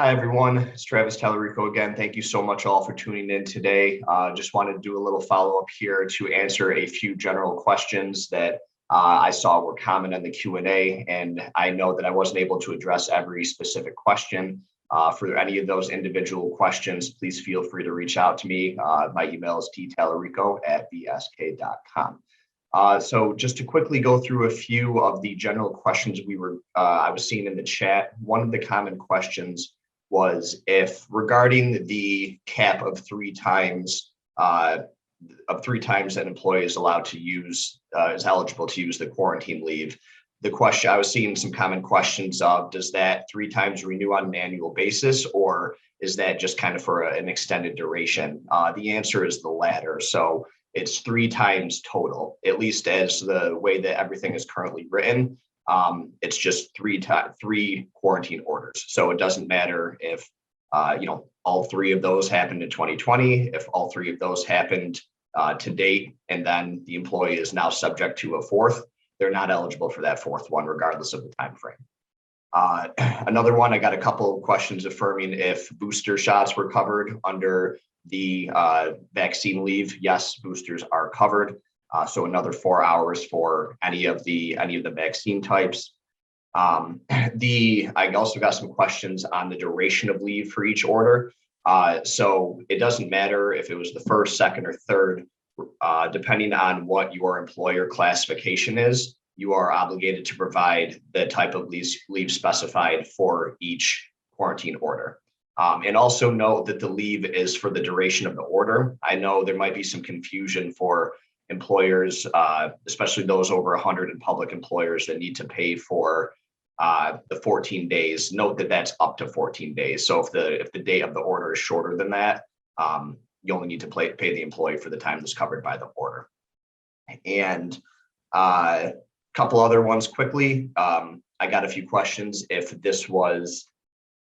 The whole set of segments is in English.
Hi, everyone. It's Travis Tallarico again. Thank you so much all for tuning in today. Just wanted to do a little follow-up here to answer a few general questions that I saw were common in the Q&A, and I know that I wasn't able to address every specific question. For any of those individual questions, please feel free to reach out to me. My email is ttallarico@bsk.com. So just to quickly go through a few of the general questions I was seeing in the chat. One of the common questions was if regarding the cap of three times that an employee is allowed to use, is eligible to use the quarantine leave. The question, I was seeing some common questions of, does that three times renew on an annual basis, or is that just kind of for an extended duration? The answer is the latter. So it's three times total, at least as the way that everything is currently written. It's just three quarantine orders. So it doesn't matter if, all three of those happened in 2020, if all three of those happened to date, and then the employee is now subject to a fourth, they're not eligible for that fourth one, regardless of the time frame. Another one, I got a couple of questions affirming if booster shots were covered under the vaccine leave. Yes, boosters are covered. So another 4 hours for any of the vaccine types. I also got some questions on the duration of leave for each order. So it doesn't matter if it was the first, second, or third, depending on what your employer classification is, you are obligated to provide the type of leave specified for each quarantine order. And also note that the leave is for the duration of the order. I know there might be some confusion for employers, especially those over 100 and public employers that need to pay for the 14 days. Note that that's up to 14 days. So if the date of the order is shorter than that, you only need to pay the employee for the time that's covered by the order. And a couple other ones quickly. I got a few questions if this was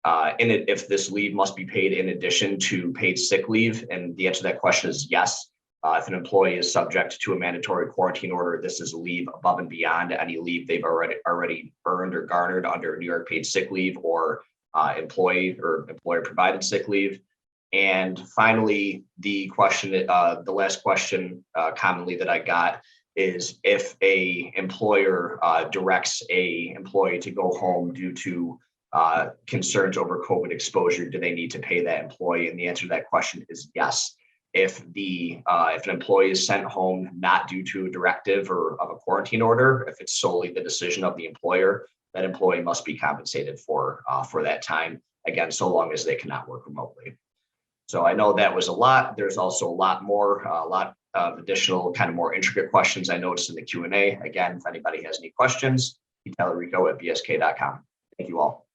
if this leave must be paid in addition to paid sick leave, and the answer to that question is yes. If an employee is subject to a mandatory quarantine order, this is leave above and beyond any leave they've already earned or garnered under New York paid sick leave or employee or employer provided sick leave. And finally, the last question commonly that I got is if a employer directs a employee to go home due to concerns over COVID exposure, do they need to pay that employee? And the answer to that question is yes. If an employee is sent home not due to a directive or of a quarantine order, if it's solely the decision of the employer, that employee must be compensated for that time. Again, so long as they cannot work remotely. So I know that was a lot. There's also a lot of additional kind of more intricate questions I noticed in the Q&A. Again, if anybody has any questions, tallarico@bsk.com. Thank you all.